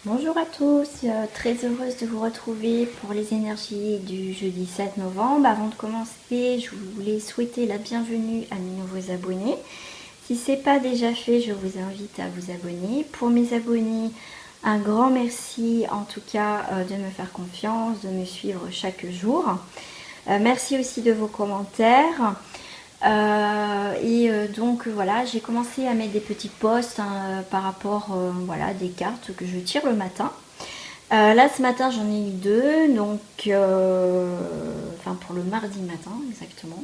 Bonjour à tous, très heureuse de vous retrouver pour les énergies du jeudi 7 novembre. Avant de commencer, je voulais souhaiter la bienvenue à mes nouveaux abonnés. Si ce n'est pas déjà fait, je vous invite à vous abonner. Pour mes abonnés, un grand merci en tout cas de me faire confiance, de me suivre chaque jour. Merci aussi de vos commentaires. Donc voilà, j'ai commencé à mettre des petits posts par rapport voilà, des cartes que je tire le matin. Là ce matin j'en ai eu deux, donc enfin pour le mardi matin exactement.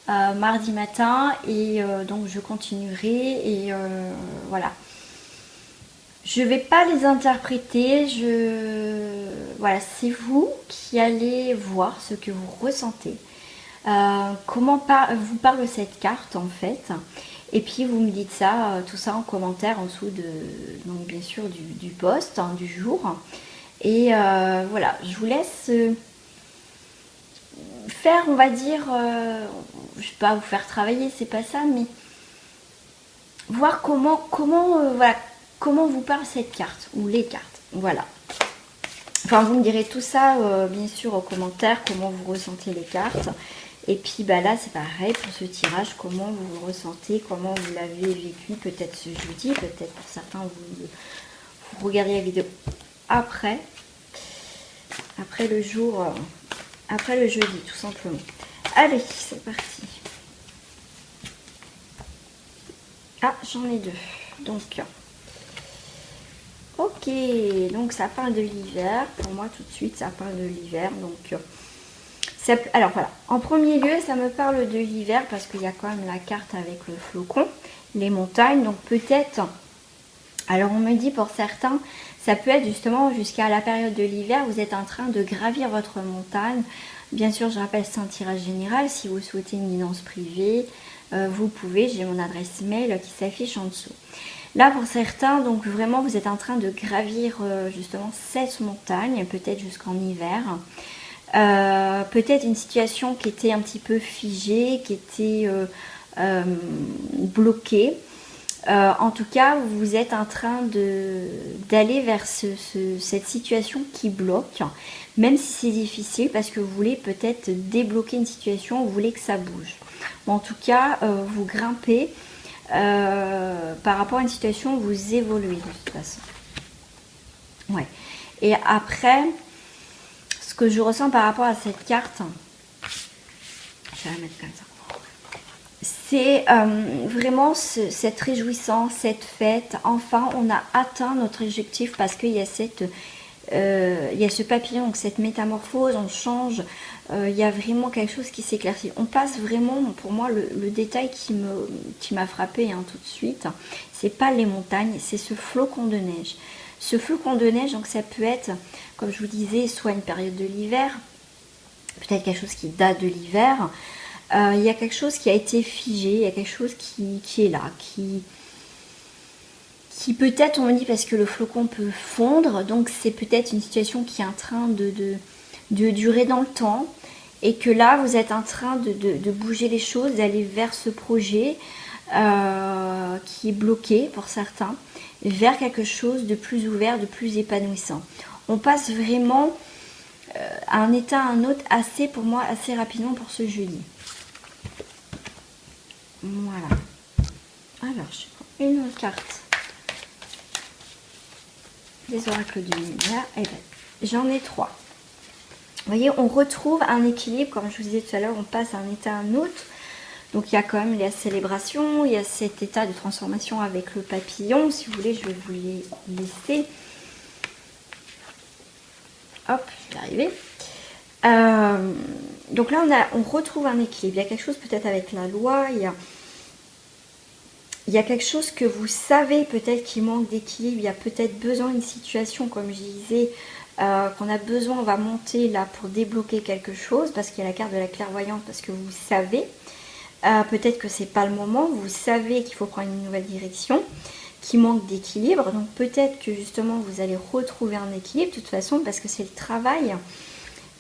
Mardi matin et donc je continuerai et voilà. Je vais pas les interpréter, voilà, c'est vous qui allez voir ce que vous ressentez. Comment vous parle cette carte en fait, et puis vous me dites ça, tout ça en commentaire en dessous de, donc bien sûr du post du jour. Et voilà, je vous laisse faire, on va dire, je vais pas vous faire travailler, c'est pas ça, mais voir voilà, comment vous parle cette carte ou les cartes. Voilà. Enfin, vous me direz tout ça, bien sûr, en commentaire, comment vous ressentez les cartes. Et puis bah là, c'est pareil pour ce tirage, comment vous vous ressentez, comment vous l'avez vécu, peut-être ce jeudi, peut-être pour certains, vous regardez la vidéo après le jour, après le jeudi, tout simplement. Allez, c'est parti. Ah, j'en ai deux. Donc, ok, donc ça parle de l'hiver. Pour moi, tout de suite, ça parle de l'hiver. Donc, alors voilà, en premier lieu, ça me parle de l'hiver parce qu'il y a quand même la carte avec le flocon, les montagnes. Donc peut-être, alors on me dit pour certains, ça peut être justement jusqu'à la période de l'hiver, vous êtes en train de gravir votre montagne. Bien sûr, je rappelle, c'est un tirage général. Si vous souhaitez une guidance privée, vous pouvez, j'ai mon adresse mail qui s'affiche en dessous. Là, pour certains, donc vraiment, vous êtes en train de gravir justement cette montagne, peut-être jusqu'en hiver. Peut-être une situation qui était un petit peu figée, qui était bloquée. En tout cas, vous êtes en train d'aller vers cette situation qui bloque, même si c'est difficile, parce que vous voulez peut-être débloquer une situation, vous voulez que ça bouge. Bon, en tout cas, vous grimpez par rapport à une situation où vous évoluez de toute façon. Ouais. Et après, ce que je ressens par rapport à cette carte, je vais la mettre comme ça. C'est vraiment cette réjouissance, cette fête. Enfin, on a atteint notre objectif parce qu'il y a il y a ce papillon, donc cette métamorphose, on change. Il y a vraiment quelque chose qui s'éclaircit. On passe vraiment, pour moi, le détail qui m'a frappé tout de suite, c'est pas les montagnes, c'est ce flocon de neige. Ce flocon de neige, donc ça peut être, comme je vous disais, soit une période de l'hiver, peut-être quelque chose qui date de l'hiver. Il y a quelque chose qui a été figé, il y a quelque chose qui est là, qui peut-être, on me dit, parce que le flocon peut fondre, donc c'est peut-être une situation qui est en train de durer dans le temps, et que là, vous êtes en train de bouger les choses, d'aller vers ce projet qui est bloqué pour certains, vers quelque chose de plus ouvert, de plus épanouissant. On passe vraiment à un état à un autre, pour moi, assez rapidement pour ce jeudi. Voilà. Alors, je prends une autre carte des oracles de lumière. Et ben, j'en ai trois. Vous voyez, on retrouve un équilibre, comme je vous disais tout à l'heure, on passe à un état à un autre. Donc il y a quand même la célébration, il y a cet état de transformation avec le papillon. Si vous voulez, je vais vous les laisser. Hop, je vais arriver. Donc là, on retrouve un équilibre. Il y a quelque chose peut-être avec la loi, il y a quelque chose que vous savez peut-être qui manque d'équilibre. Il y a peut-être besoin d'une situation, comme je disais, qu'on a besoin, on va monter là pour débloquer quelque chose, parce qu'il y a la carte de la clairvoyante, parce que vous savez. Peut-être que c'est pas le moment, vous savez qu'il faut prendre une nouvelle direction, qui manque d'équilibre. Donc peut-être que justement vous allez retrouver un équilibre de toute façon, parce que c'est le travail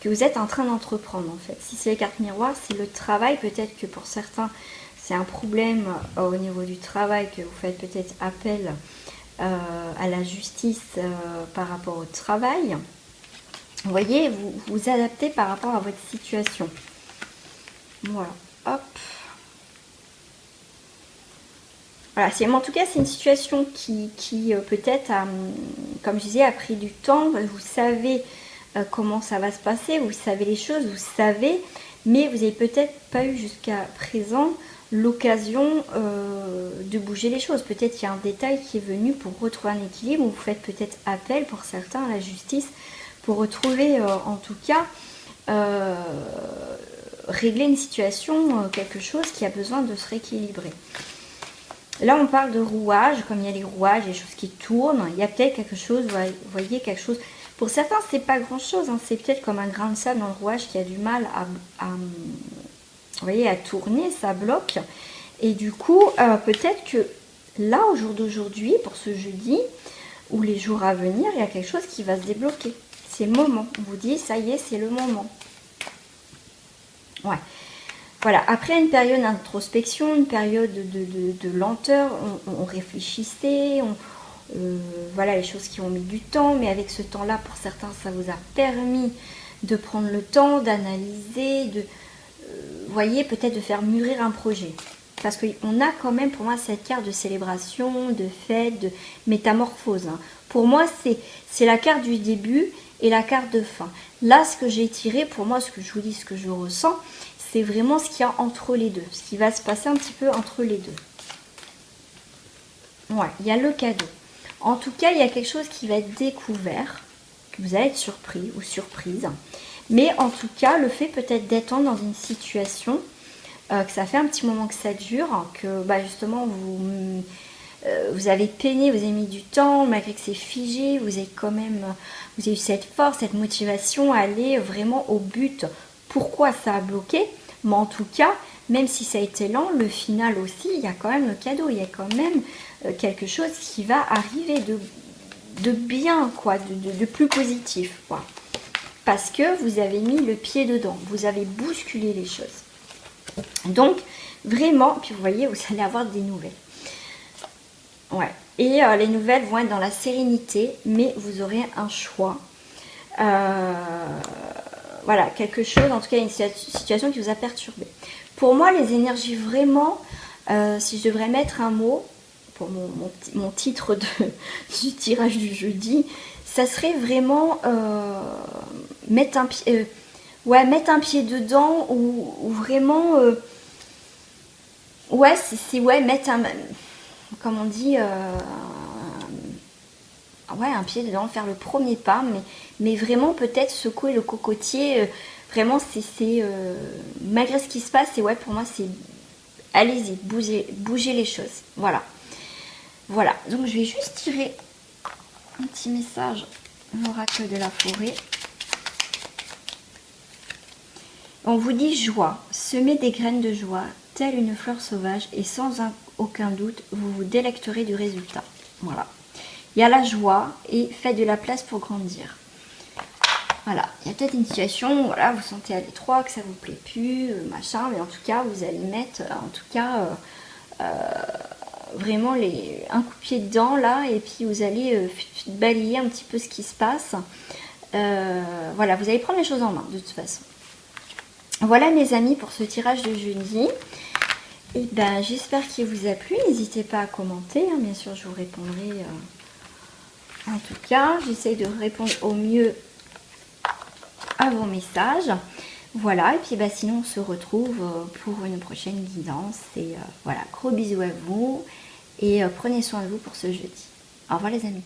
que vous êtes en train d'entreprendre en fait. Si c'est les cartes miroirs, c'est le travail. Peut-être que pour certains c'est un problème au niveau du travail, que vous faites peut-être appel à la justice par rapport au travail. Vous voyez, vous vous adaptez par rapport à votre situation. Voilà, hop. Voilà, en tout cas, c'est une situation qui peut-être, comme je disais, a pris du temps. Vous savez comment ça va se passer, vous savez les choses, vous savez, mais vous n'avez peut-être pas eu jusqu'à présent l'occasion de bouger les choses. Peut-être qu'il y a un détail qui est venu pour retrouver un équilibre, ou vous faites peut-être appel pour certains à la justice pour retrouver en tout cas régler une situation, quelque chose qui a besoin de se rééquilibrer. Là, on parle de rouage, comme il y a les rouages, les choses qui tournent, il y a peut-être quelque chose, vous voyez, quelque chose. Pour certains, c'est pas grand-chose, hein, c'est peut-être comme un grain de sable dans le rouage qui a du mal vous voyez, à tourner, ça bloque. Et du coup, peut-être que là, au jour d'aujourd'hui, pour ce jeudi, ou les jours à venir, il y a quelque chose qui va se débloquer. C'est le moment. On vous dit, ça y est, c'est le moment. Ouais. Voilà, après une période d'introspection, une période de lenteur, on réfléchissait, voilà les choses qui ont mis du temps, mais avec ce temps-là, pour certains, ça vous a permis de prendre le temps, d'analyser, vous voyez, peut-être de faire mûrir un projet. Parce qu'on a quand même, pour moi, cette carte de célébration, de fête, de métamorphose. Hein. Pour moi, c'est la carte du début et la carte de fin. Là, ce que j'ai tiré, pour moi, ce que je vous dis, ce que je ressens, c'est vraiment ce qu'il y a entre les deux. Ce qui va se passer un petit peu entre les deux. Ouais, il y a le cadeau. En tout cas, il y a quelque chose qui va être découvert. Que vous allez être surpris ou surprise. Mais en tout cas, le fait peut-être d'être dans une situation, que ça fait un petit moment que ça dure, que justement vous avez peiné, vous avez mis du temps, malgré que c'est figé, vous avez quand même, vous avez eu cette force, cette motivation à aller vraiment au but. Pourquoi ça a bloqué? Mais en tout cas, même si ça a été lent, le final aussi, il y a quand même le cadeau, il y a quand même quelque chose qui va arriver de bien, quoi, de plus positif, quoi. Parce que vous avez mis le pied dedans, vous avez bousculé les choses. Donc, vraiment, puis vous voyez, vous allez avoir des nouvelles. Ouais, et les nouvelles vont être dans la sérénité, mais vous aurez un choix. Voilà, quelque chose, en tout cas une situation qui vous a perturbé. Pour moi, les énergies vraiment, si je devrais mettre un mot, pour mon titre du tirage du jeudi, ça serait vraiment mettre un pied dedans, ou vraiment, mettre un, comme on dit, un pied dedans, faire le premier pas, mais vraiment peut-être secouer le cocotier, vraiment c'est malgré ce qui se passe, pour moi c'est, allez-y, bougez les choses, voilà, donc je vais juste tirer un petit message, l'oracle de la forêt. On vous dit joie, semez des graines de joie, telle une fleur sauvage, et sans aucun doute, vous vous délecterez du résultat. Voilà. Il y a la joie, et faites de la place pour grandir. Voilà. Il y a peut-être une situation, voilà, vous sentez à l'étroit, que ça vous plaît plus, machin, mais en tout cas, vous allez mettre, vraiment un coup de pied dedans, là, et puis vous allez balayer un petit peu ce qui se passe. Voilà, vous allez prendre les choses en main, de toute façon. Voilà mes amis pour ce tirage de jeudi. Et j'espère qu'il vous a plu. N'hésitez pas à commenter. Hein. Bien sûr, je vous répondrai. En tout cas, j'essaie de répondre au mieux à vos messages. Voilà. Et puis sinon, on se retrouve pour une prochaine guidance. Et voilà, gros bisous à vous. Et prenez soin de vous pour ce jeudi. Au revoir les amis.